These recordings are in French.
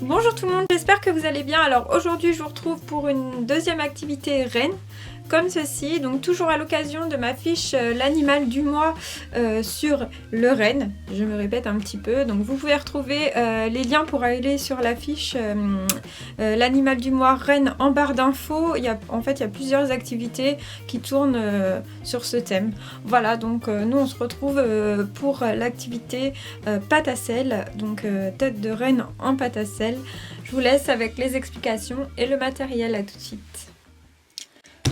Bonjour tout le monde, j'espère que vous allez bien. Alors aujourd'hui je vous retrouve pour une deuxième activité renne comme ceci, donc toujours à l'occasion de ma fiche l'animal du mois sur le renne. Je me répète un petit peu, donc vous pouvez retrouver les liens pour aller sur la fiche l'animal du mois renne en barre d'infos. En fait il y a plusieurs activités qui tournent sur ce thème. Voilà, donc nous on se retrouve pour l'activité pâte à sel, donc tête de renne en pâte à sel. Je vous laisse avec les explications et le matériel. À tout de suite.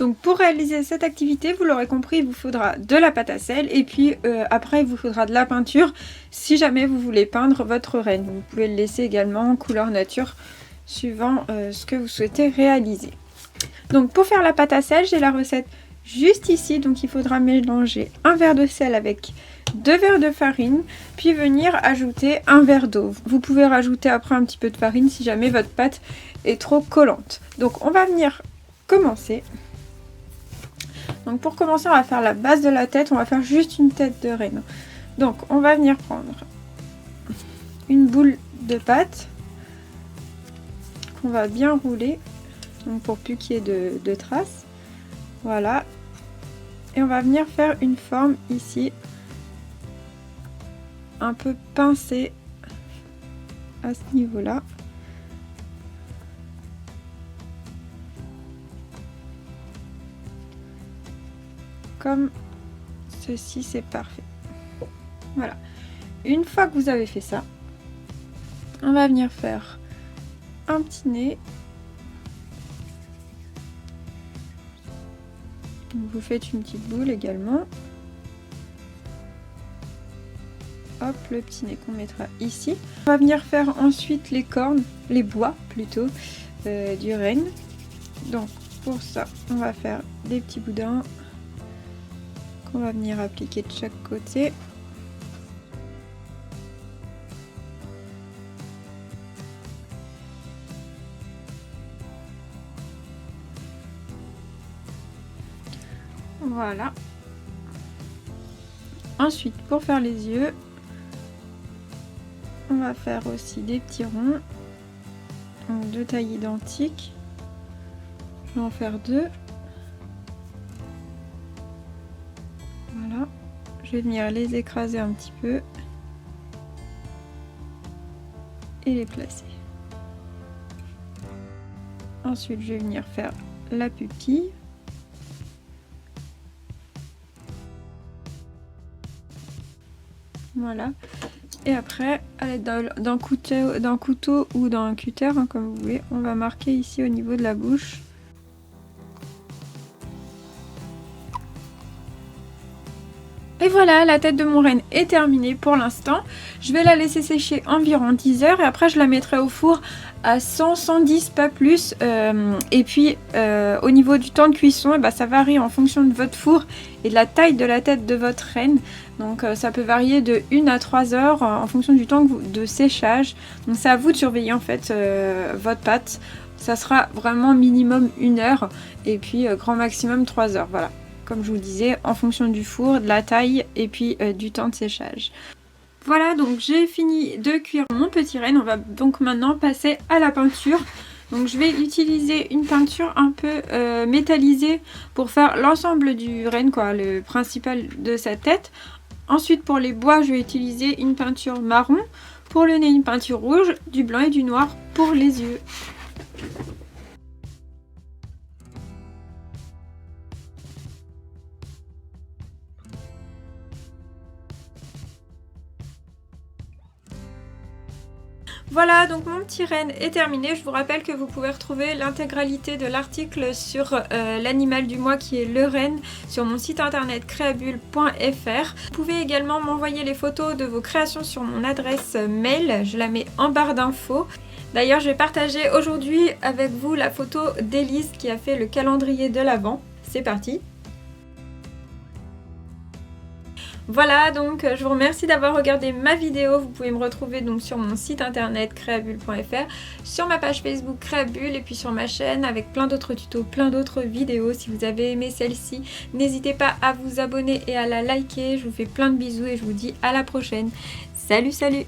Donc pour réaliser cette activité, vous l'aurez compris, il vous faudra de la pâte à sel et puis après il vous faudra de la peinture si jamais vous voulez peindre votre renne. Vous pouvez le laisser également en couleur nature suivant ce que vous souhaitez réaliser. Donc pour faire la pâte à sel, j'ai la recette juste ici. Donc il faudra mélanger un verre de sel avec 2 verres de farine, puis venir ajouter un verre d'eau. Vous pouvez rajouter après un petit peu de farine si jamais votre pâte est trop collante. Donc on va venir commencer. Donc pour commencer, on va faire la base de la tête, on va faire juste une tête de renne. Donc on va venir prendre une boule de pâte qu'on va bien rouler, donc pour plus qu'il y ait de traces. Voilà. Et on va venir faire une forme ici, un peu pincée à ce niveau-là. Comme ceci, c'est parfait. Voilà. Une fois que vous avez fait ça, on va venir faire un petit nez. Vous faites une petite boule également. Hop, le petit nez qu'on mettra ici. On va venir faire ensuite les cornes, les bois plutôt, du renne. Donc pour ça, on va faire des petits boudins qu'on va venir appliquer de chaque côté. Voilà. Ensuite, pour faire les yeux, on va faire aussi des petits ronds, donc de taille identique. Je vais en faire 2. Voilà. Je vais venir les écraser un petit peu et les placer. Ensuite, je vais venir faire la pupille. Voilà. Et après, à l'aide d'un couteau ou d'un cutter, hein, comme vous voulez, on va marquer ici au niveau de la bouche. Et voilà, la tête de mon renne est terminée pour l'instant. Je vais la laisser sécher environ 10 heures et après je la mettrai au four à 100-110, pas plus. Et puis au niveau du temps de cuisson, ça varie en fonction de votre four et de la taille de la tête de votre renne. Donc ça peut varier de 1 à 3 heures en fonction du temps de séchage. Donc c'est à vous de surveiller en fait votre pâte. Ça sera vraiment minimum 1 heure et puis grand maximum 3 heures. Voilà. Comme je vous disais, en fonction du four, de la taille et puis du temps de séchage. Voilà, donc j'ai fini de cuire mon petit renne. On va donc maintenant passer à la peinture. Donc je vais utiliser une peinture un peu métallisée pour faire l'ensemble du renne, quoi, le principal de sa tête. Ensuite pour les bois, je vais utiliser une peinture marron. Pour le nez, une peinture rouge, du blanc et du noir pour les yeux. Voilà, donc mon petit renne est terminé. Je vous rappelle que vous pouvez retrouver l'intégralité de l'article sur l'animal du mois qui est le renne sur mon site internet creabule.fr. Vous pouvez également m'envoyer les photos de vos créations sur mon adresse mail. Je la mets en barre d'infos. D'ailleurs, je vais partager aujourd'hui avec vous la photo d'Élise qui a fait le calendrier de l'Avent. C'est parti! Voilà, donc je vous remercie d'avoir regardé ma vidéo. Vous pouvez me retrouver donc sur mon site internet creabule.fr, sur ma page Facebook Creabule et puis sur ma chaîne avec plein d'autres tutos, plein d'autres vidéos. Si vous avez aimé celle-ci, n'hésitez pas à vous abonner et à la liker. Je vous fais plein de bisous et je vous dis à la prochaine. Salut, salut!